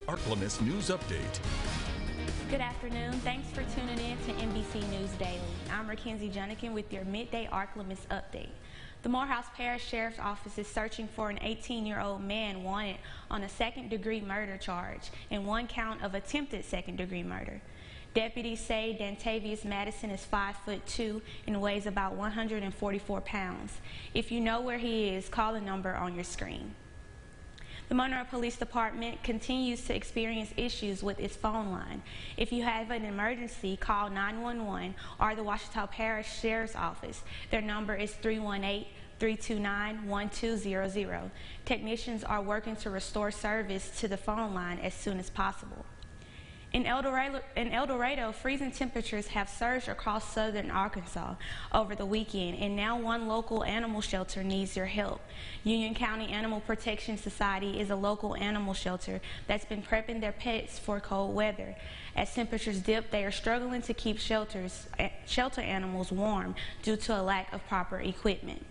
Ark-La-Miss News Update. Good afternoon. Thanks for tuning in to NBC News Daily. I'm Mackenzie Junnikin with your Midday Ark-La-Miss update. The Morehouse Parish Sheriff's Office is searching for an 18-year-old man wanted on a second-degree murder charge and one count of attempted second-degree murder. Deputies say Dantavius Madison is 5'2" and weighs about 144 pounds. If you know where he is, call the number on your screen. The Monroe Police Department continues to experience issues with its phone line. If you have an emergency, call 911 or the Ouachita Parish Sheriff's Office. Their number is 318-329-1200. Technicians are working to restore service to the phone line as soon as possible. In El Dorado, freezing temperatures have surged across southern Arkansas over the weekend, and now one local animal shelter needs your help. Union County Animal Protection Society is a local animal shelter that's been prepping their pets for cold weather. As temperatures dip, they are struggling to keep shelter animals warm due to a lack of proper equipment.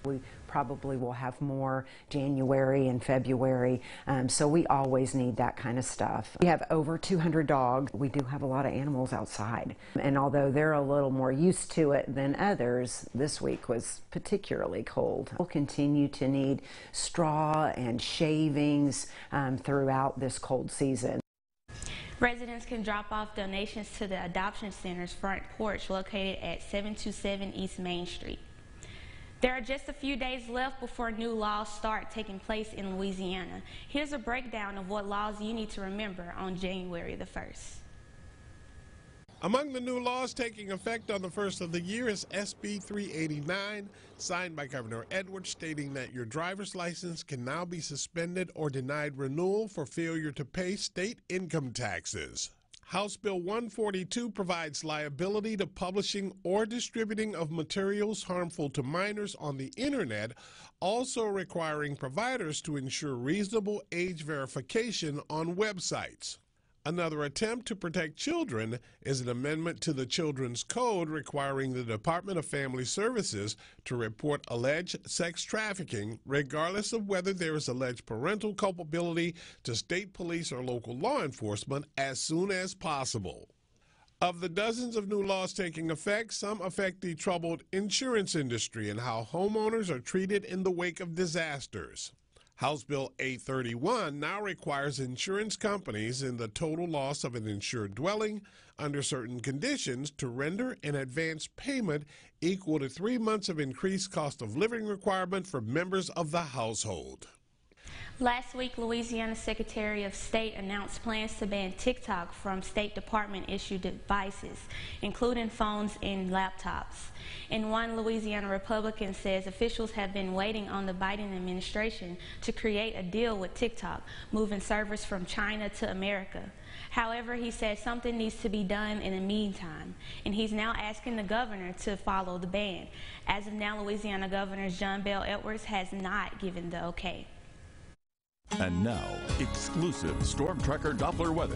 We probably will have more January and February, so we always need that kind of stuff. We have over 200 dogs. We do have a lot of animals outside, and although they're a little more used to it than others, this week was particularly cold. We'll continue to need straw and shavings throughout this cold season. Residents can drop off donations to the Adoption Center's front porch located at 727 East Main Street. There are just a few days left before new laws start taking place in Louisiana. Here's a breakdown of what laws you need to remember on January the 1st. Among the new laws taking effect on the first of the year is SB 389, signed by Governor Edwards, stating that your driver's license can now be suspended or denied renewal for failure to pay state income taxes. House Bill 142 provides liability to publishing or distributing of materials harmful to minors on the internet, also requiring providers to ensure reasonable age verification on websites. Another attempt to protect children is an amendment to the Children's Code requiring the Department of Family Services to report alleged sex trafficking, regardless of whether there is alleged parental culpability, to state police or local law enforcement as soon as possible. Of the dozens of new laws taking effect, some affect the troubled insurance industry and how homeowners are treated in the wake of disasters. House Bill 831 now requires insurance companies in the total loss of an insured dwelling under certain conditions to render an advance payment equal to 3 months of increased cost of living requirement for members of the household. Last week, Louisiana's Secretary of State announced plans to ban TikTok from State Department-issued devices, including phones and laptops. And one Louisiana Republican says officials have been waiting on the Biden administration to create a deal with TikTok, moving servers from China to America. However, he says something needs to be done in the meantime, and he's now asking the governor to follow the ban. As of now, Louisiana Governor John Bel Edwards has not given the okay. And now, exclusive Storm Tracker Doppler weather.